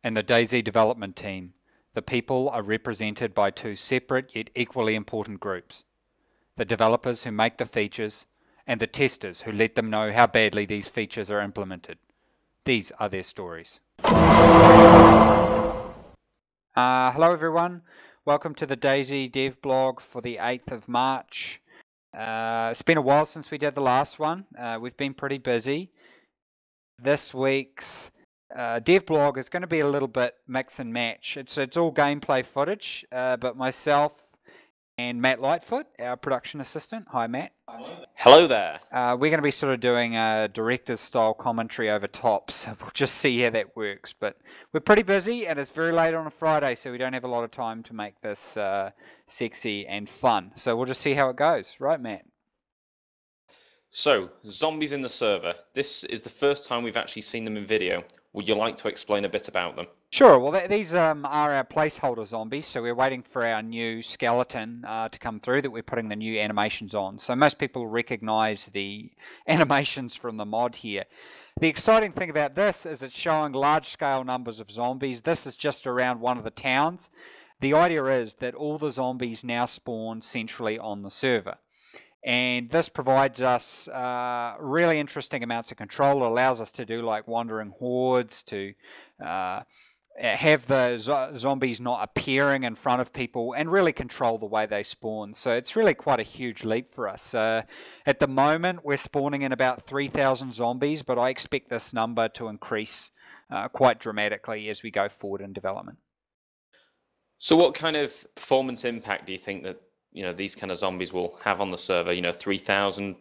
and the DayZ development team, the people are represented by two separate yet equally important groups. The developers who make the features and the testers who let them know how badly these features are implemented. These are their stories. Hello everyone, welcome to the DayZ Devblog for the 8th of March. It's been a while since we did the last one. We've been pretty busy. This week's Devblog is going to be a little bit mix and match. It's all gameplay footage, but myself and Matt Lightfoot, our production assistant. Hi Matt. Hello there. We're going to be sort of doing a director's style commentary over top, so we'll just see how that works. But we're pretty busy and it's very late on a Friday, so we don't have a lot of time to make this sexy and fun. So we'll just see how it goes. Right, Matt? So, zombies in the server. This is the first time we've actually seen them in video. Would you like to explain a bit about them? Sure. Well, these are our placeholder zombies, so we're waiting for our new skeleton to come through that we're putting the new animations on. So most people recognize the animations from the mod here. The exciting thing about this is it's showing large-scale numbers of zombies. This is just around one of the towns. The idea is that all the zombies now spawn centrally on the server. And this provides us really interesting amounts of control. It allows us to do like wandering hordes, to have the zombies not appearing in front of people, and really control the way they spawn. So it's really quite a huge leap for us. At the moment, we're spawning in about 3,000 zombies, but I expect this number to increase quite dramatically as we go forward in development. So what kind of performance impact do you think that these kind of zombies will have on the server? 3,000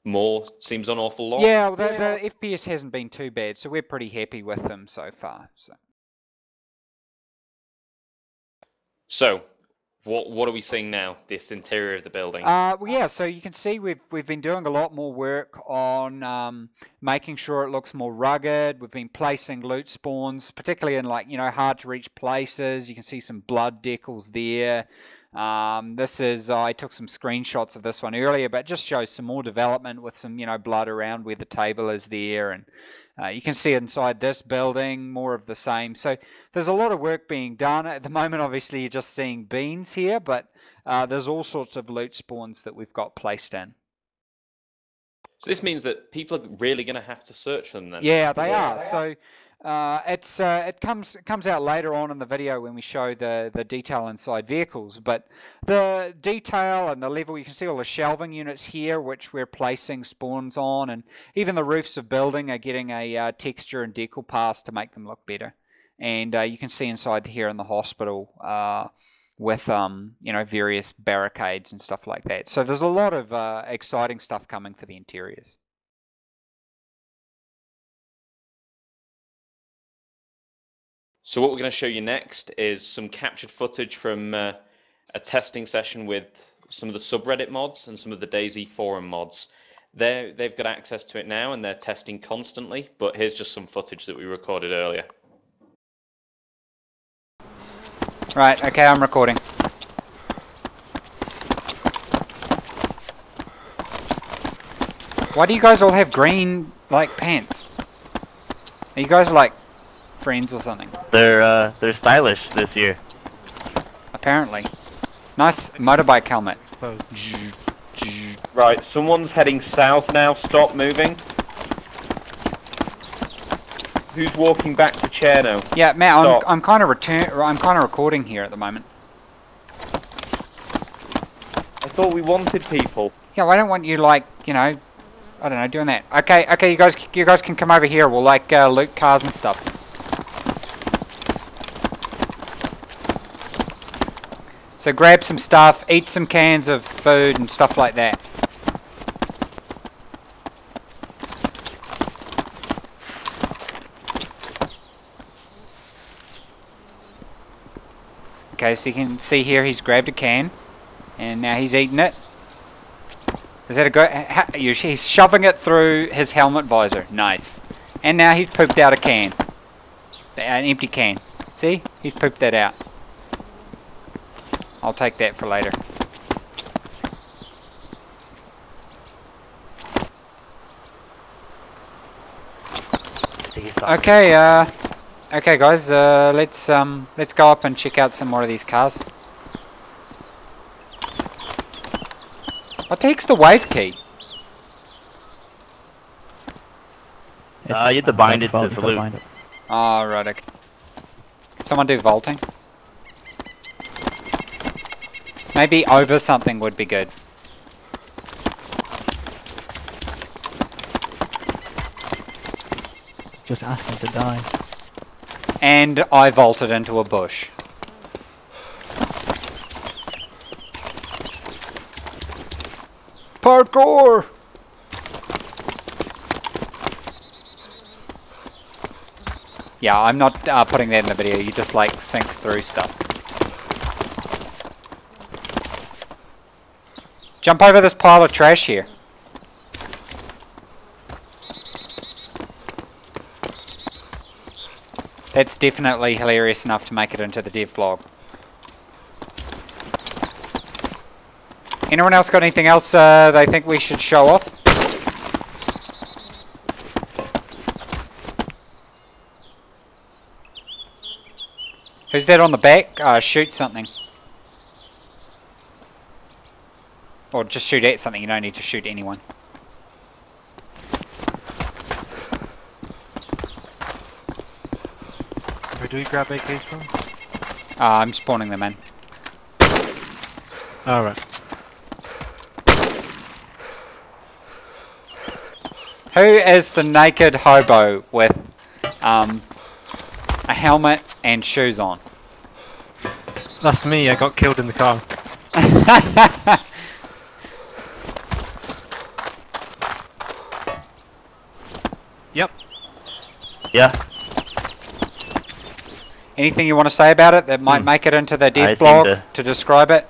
more seems an awful lot. Yeah, well, the FPS hasn't been too bad, so we're pretty happy with them so far. So what are we seeing now? This interior of the building. Well, yeah. So you can see we've been doing a lot more work on making sure it looks more rugged. We've been placing loot spawns, particularly in hard to reach places. You can see some blood decals there. I took some screenshots of this one earlier, but it just shows some more development with some, blood around where the table is there. And you can see inside this building, more of the same. So there's a lot of work being done. At the moment, obviously, you're just seeing beans here, but there's all sorts of loot spawns that we've got placed in. So this means that people are really going to have to search them then? Yeah, they are. So it comes out later on in the video when we show the detail inside vehicles, but the detail and the level, you can see all the shelving units here which we're placing spawns on, and even the roofs of building are getting a texture and decal pass to make them look better. And you can see inside here in the hospital with various barricades and stuff like that. So there's a lot of exciting stuff coming for the interiors. So what we're going to show you next is some captured footage from a testing session with some of the subreddit mods and some of the DayZ forum mods. They've got access to it now and they're testing constantly, but here's just some footage that we recorded earlier. Right, okay, I'm recording. Why do you guys all have green, pants? Are you guys, friends or something? They're stylish this year. Apparently. Nice motorbike helmet. Right, someone's heading south now. Stop moving. Who's walking back to Cherno? Yeah, Matt, I'm kind of recording here at the moment. I thought we wanted people. Yeah, well, I don't want you I don't know, doing that. Okay, you guys can come over here. We'll loot cars and stuff. So grab some stuff, eat some cans of food and stuff like that. Okay, so you can see here he's grabbed a can and now he's eating it. Is that a good? He's shoving it through his helmet visor. Nice. And now he's pooped out a can. An empty can. See? He's pooped that out. I'll take that for later. Okay, Okay, guys. Let's go up and check out some more of these cars. What the heck's the wave key? You have to bind it to salute. Oh, right. Okay. Can someone do vaulting? Maybe over something would be good. Just ask him to die. And I vaulted into a bush. Parkour! Yeah, I'm not putting that in the video. You just like sink through stuff. Jump over this pile of trash here. That's definitely hilarious enough to make it into the Devblog. Anyone else got anything else they think we should show off? Who's that on the back? Shoot something. Or just shoot at something, you don't need to shoot anyone. Where do we grab AKs from? I'm spawning them in. Alright. Who is the naked hobo with a helmet and shoes on? That's me, I got killed in the car. Yep. Yeah. Anything you want to say about it that might make it into the I Devblog think to describe it?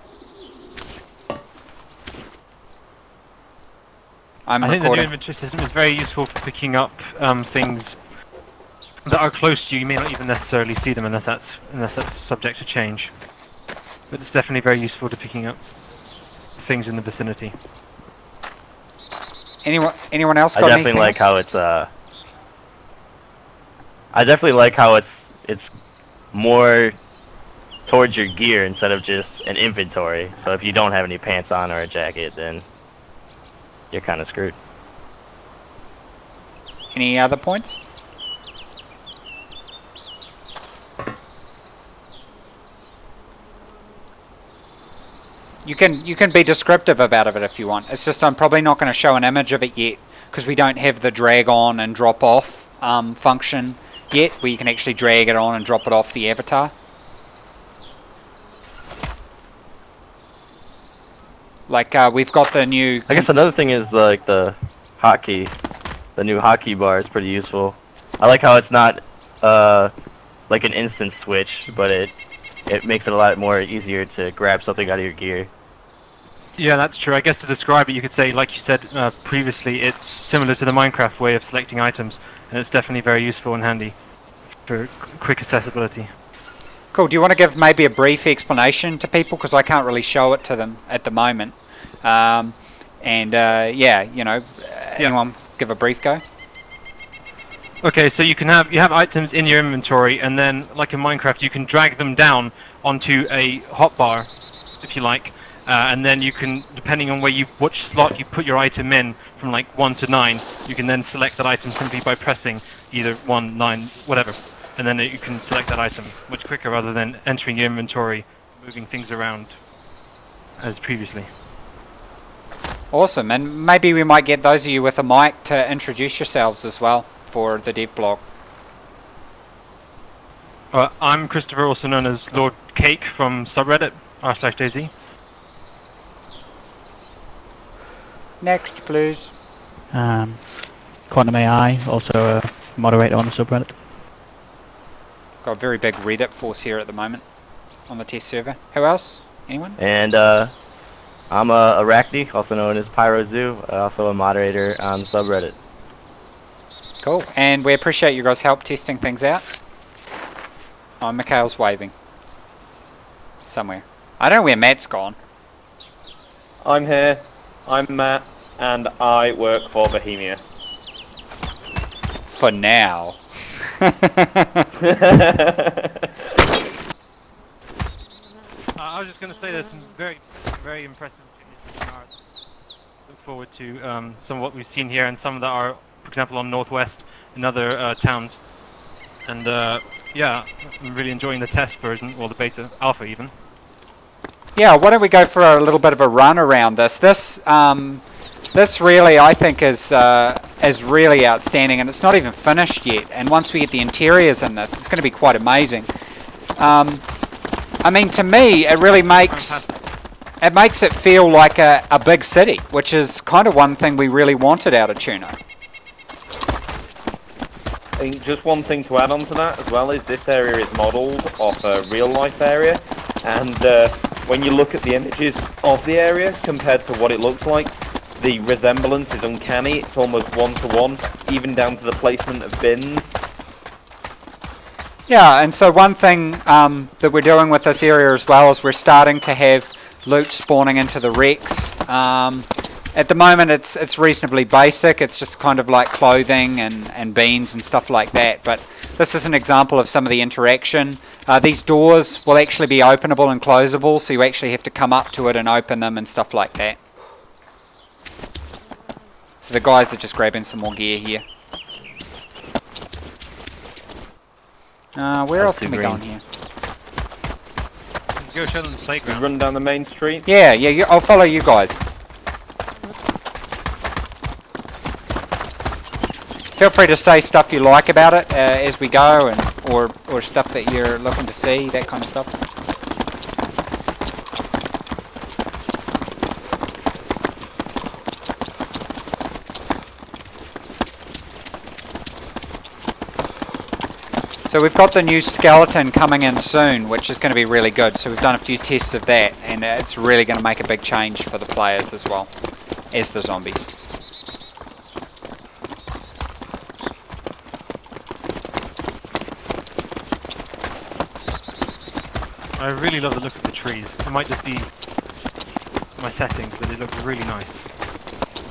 I'm I think the new recording. inventory system is very useful for picking up things that are close to you. You may not even necessarily see them unless that's subject to change. But it's definitely very useful to picking up things in the vicinity. Anyone else I got definitely anything like else? how it's I definitely like how it's more towards your gear instead of just an inventory. So if you don't have any pants on or a jacket, then you're kind of screwed. Any other points? You can be descriptive about it if you want. It's just I'm probably not going to show an image of it yet because we don't have the drag on and drop off function yet, where you can actually drag it on and drop it off the avatar. Like we've got the new. I guess another thing is like the hotkey. The new hotkey bar is pretty useful. I like how it's not like an instant switch, but it makes it a lot more easier to grab something out of your gear. Yeah, that's true. I guess to describe it, you could say, like you said previously, it's similar to the Minecraft way of selecting items, and it's definitely very useful and handy for quick accessibility. Cool. Do you want to give maybe a brief explanation to people, because I can't really show it to them at the moment? Yeah, you know, anyone give a brief go? Okay, so you have items in your inventory, and then, like in Minecraft, you can drag them down onto a hotbar, if you like, and then you can, depending on which slot you put your item in, from like 1 to 9, you can then select that item simply by pressing either 1, 9, whatever, and then you can select that item much quicker rather than entering your inventory, moving things around as previously. Awesome, and maybe we might get those of you with a mic to introduce yourselves as well for the Devblog. I'm Christopher, also known as Lord Cake from subreddit r/DayZ. Next, please. Quantum AI, also a moderator on the subreddit. Got a very big Reddit force here at the moment on the test server. Who else? Anyone? And I'm Arachne, also known as PyroZoo, also a moderator on the subreddit. Cool, and we appreciate you guys' help testing things out. Oh, Mikhail's waving. Somewhere. I don't know where Matt's gone. I'm here. I'm Matt, and I work for Bohemia. For now. I was just going to say there's some very, very impressive images in art. Look forward to some of what we've seen here and some that are, for example, on Northwest and other towns. And yeah, I'm really enjoying the test version, or the beta alpha even. Yeah, why don't we go for a little bit of a run around this? This really, I think, is really outstanding, and it's not even finished yet. And once we get the interiors in this, it's going to be quite amazing. I mean, to me, it really makes it feel like a big city, which is kind of one thing we really wanted out of Tuno. I think just one thing to add on to that as well is this area is modelled off a real-life area, and when you look at the images of the area compared to what it looks like, the resemblance is uncanny. It's almost one-to-one, even down to the placement of bins. Yeah, and so one thing that we're doing with this area as well is we're starting to have loot spawning into the wrecks. At the moment it's reasonably basic, it's just kind of like clothing and beans and stuff like that, but this is an example of some of the interaction. These doors will actually be openable and closable, so you actually have to come up to it and open them and stuff like that. So the guys are just grabbing some more gear here. Where else can we go in here? Go show them the playground. Run down the main street. Yeah, I'll follow you guys. Feel free to say stuff you like about it as we go, and or stuff that you're looking to see, that kind of stuff. So we've got the new skeleton coming in soon, which is going to be really good. So we've done a few tests of that, and it's really going to make a big change for the players as well as the zombies. I really love the look of the trees. It might just be my settings, but they look really nice.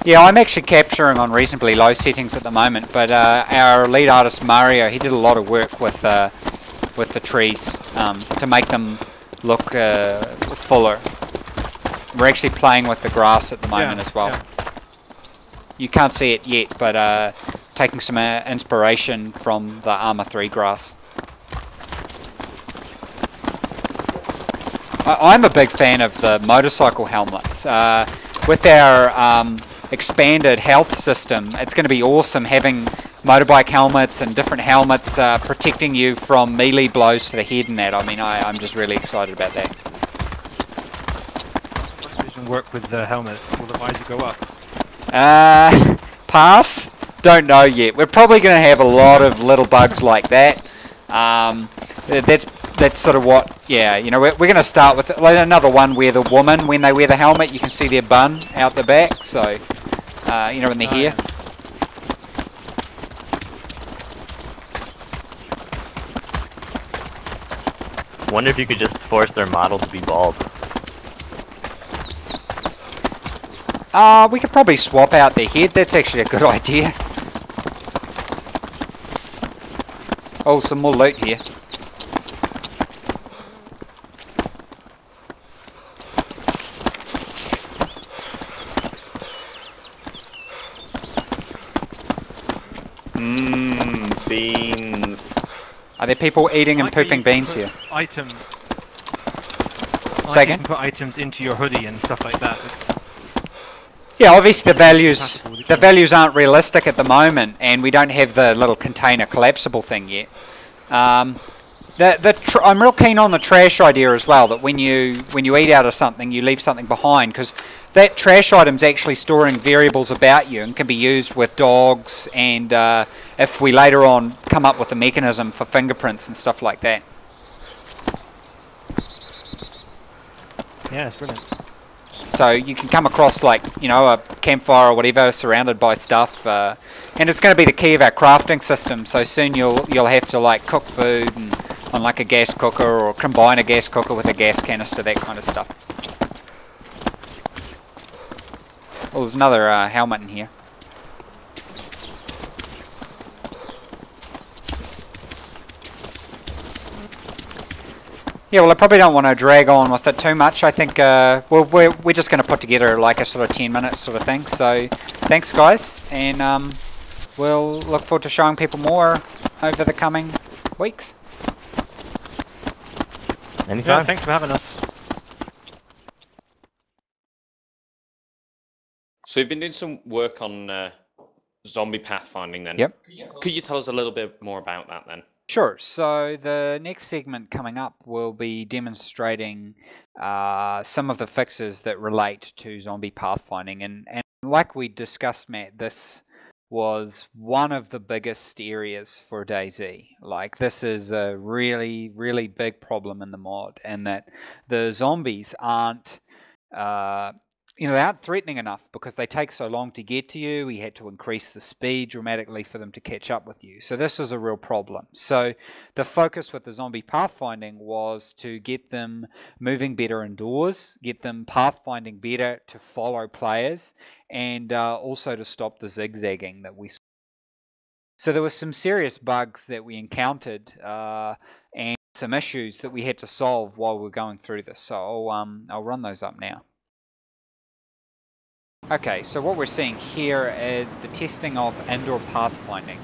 Yeah, I'm actually capturing on reasonably low settings at the moment, but our lead artist Mario, he did a lot of work with the trees to make them look fuller. We're actually playing with the grass at the moment as well. Yeah. You can't see it yet, but taking some inspiration from the Arma 3 grass. I'm a big fan of the motorcycle helmets. With our expanded health system, it's going to be awesome having motorbike helmets and different helmets protecting you from melee blows to the head and that. I mean, I'm just really excited about that. What does it work with the helmet? Will the visor go up? Pass? Don't know yet. We're probably going to have a lot of little bugs like that. That's sort of what, yeah, you know, we're going to start with like another one where the woman, when they wear the helmet, you can see their bun out the back, so, you know, in the hair. Wonder if you could just force their model to be bald. We could probably swap out their head, that's actually a good idea. Oh, some more loot here. Beans. Are there people eating and pooping beans here? Items. Say You again? can put items into your hoodie and stuff like that. Yeah, obviously the values aren't realistic at the moment, and we don't have the little container collapsible thing yet. I'm real keen on the trash idea as well, that when you eat out of something, you leave something behind, because that trash item's actually storing variables about you and can be used with dogs, and if we later on come up with a mechanism for fingerprints and stuff like that. Yeah, it's brilliant. So you can come across, like, you know, a campfire or whatever surrounded by stuff, and it's going to be the key of our crafting system. So soon you'll have to like cook food and on like a gas cooker, or combine a gas cooker with a gas canister, that kind of stuff. Oh, there's another helmet in here. Yeah, well, I probably don't want to drag on with it too much. I think we're just going to put together like a sort of 10-minute sort of thing. So thanks, guys, and we'll look forward to showing people more over the coming weeks. Anytime. Yeah, thanks for having us. So you've been doing some work on zombie pathfinding then. Yep. Could you tell us a little bit more about that then? Sure. So the next segment coming up will be demonstrating some of the fixes that relate to zombie pathfinding. And like we discussed, Matt, this was one of the biggest areas for DayZ. Like, this is a really, really big problem in the mod, and that the zombies aren't they aren't threatening enough because they take so long to get to you. We had to increase the speed dramatically for them to catch up with you. So this was a real problem. So the focus with the zombie pathfinding was to get them moving better indoors, get them pathfinding better to follow players, and also to stop the zigzagging that we saw. So there were some serious bugs that we encountered and some issues that we had to solve while we were going through this. So I'll run those up now. Okay, so what we're seeing here is the testing of indoor pathfinding,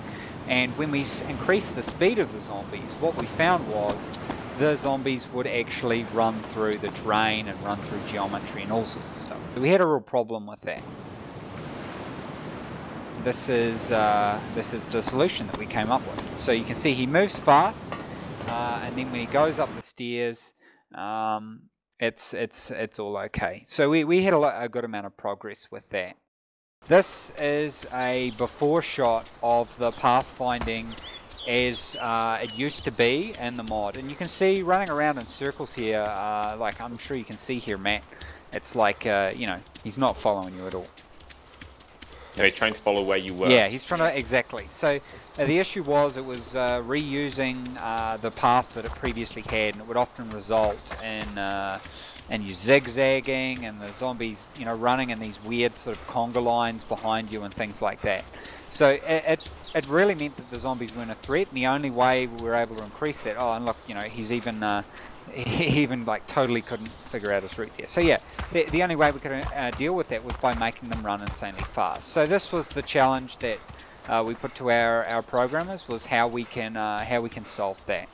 and when we increased the speed of the zombies, what we found was the zombies would actually run through the terrain and run through geometry and all sorts of stuff. We had a real problem with that. This is the solution that we came up with. So you can see he moves fast, and then when he goes up the stairs, it's all okay. So we had a good amount of progress with that. This is a before shot of the pathfinding as it used to be in the mod, and you can see running around in circles here, like I'm sure you can see here, Matt. It's like he's not following you at all. No, he's trying to follow where you were. Yeah, he's trying to, exactly. So the issue was it was reusing the path that it previously had, and it would often result in you zigzagging and the zombies, running in these weird sort of conga lines behind you and things like that. So it really meant that the zombies weren't a threat, and the only way we were able to increase that, oh, and look, he's even he even like totally couldn't figure out his route there. So yeah, the only way we could deal with that was by making them run insanely fast. So this was the challenge that we put to our programmers, was how we can solve that,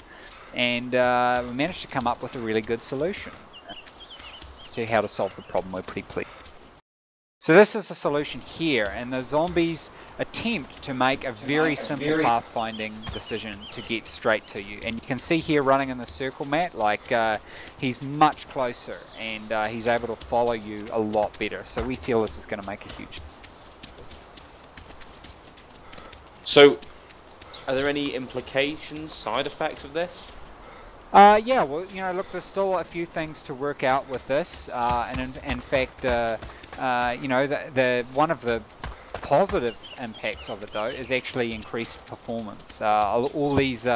and we managed to come up with a really good solution to how to solve the problem. We're pretty pleased. So this is the solution here, and the zombies attempt to make a very simple pathfinding decision to get straight to you. And you can see here running in the circle, Matt, like he's much closer, and he's able to follow you a lot better. So we feel this is going to make a huge... So, are there any implications, side effects of this? Yeah, well, look, there's still a few things to work out with this, and in fact, one of the positive impacts of it, though, is actually increased performance. All these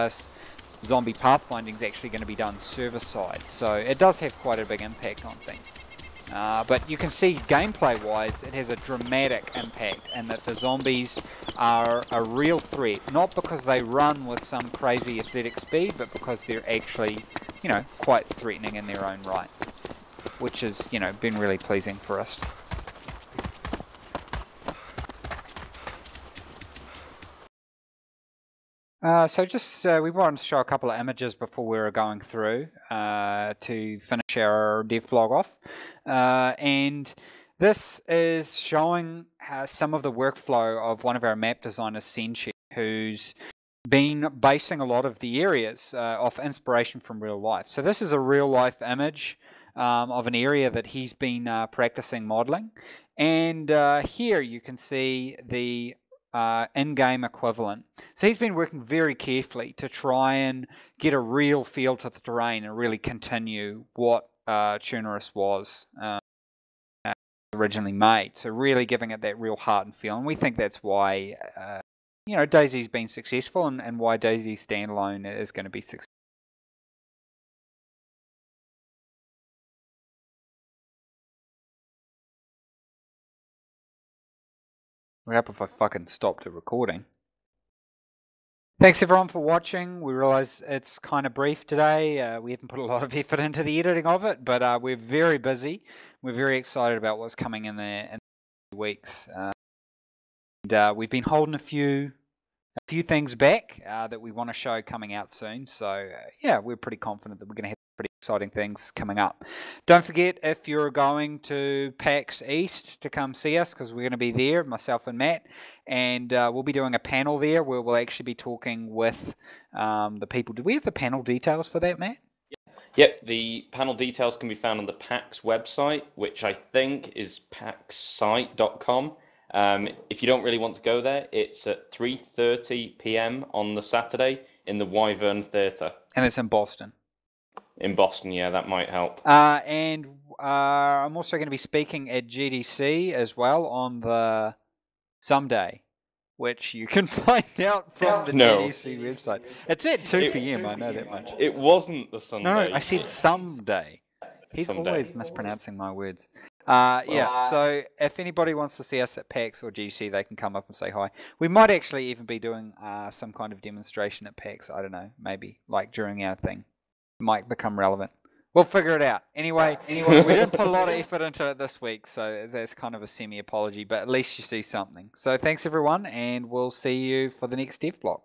zombie pathfinding is actually going to be done server-side, so it does have quite a big impact on things. But you can see gameplay-wise, it has a dramatic impact, and that the zombies are a real threat, not because they run with some crazy athletic speed, but because they're actually, quite threatening in their own right, which has, been really pleasing for us. So just, we wanted to show a couple of images before we were going through to finish our Devblog off. And this is showing some of the workflow of one of our map designers, Senchi, who's been basing a lot of the areas off inspiration from real life. So this is a real life image of an area that he's been practicing modeling. And here you can see the in-game equivalent. So he's been working very carefully to try and get a real feel to the terrain and really continue what Notorious was originally made. So really giving it that real heart and feel, and we think that's why DayZ's been successful, and why DayZ Standalone is going to be successful. What happened if I fucking stopped the recording? Thanks everyone for watching. We realise it's kind of brief today. We haven't put a lot of effort into the editing of it, but we're very busy. We're very excited about what's coming in the weeks. And we've been holding a few things back that we want to show coming out soon. So yeah, we're pretty confident that we're going to have pretty exciting things coming up. Don't forget, if you're going to PAX East, to come see us, because we're going to be there, myself and Matt, and we'll be doing a panel there where we'll actually be talking with the people. Do we have the panel details for that, Matt? Yep, the panel details can be found on the PAX website, which I think is paxsite.com. If you don't really want to go there, it's at 3:30 p.m. on the Saturday in the Wyvern Theatre. And it's in Boston. In Boston, yeah, that might help. And I'm also going to be speaking at GDC as well on the someday, which you can find out from the GDC website. It's at 2 p.m. I know that much. It wasn't the Sunday. No, I said someday. He's Someday. always mispronouncing my words. Yeah, so if anybody wants to see us at PAX or GDC, they can come up and say hi. We might actually even be doing some kind of demonstration at PAX. I don't know, maybe like during our thing. It might become relevant. We'll figure it out. Anyway, we didn't put a lot of effort into it this week, so that's kind of a semi-apology, but at least you see something. So thanks everyone, and we'll see you for the next Devblog.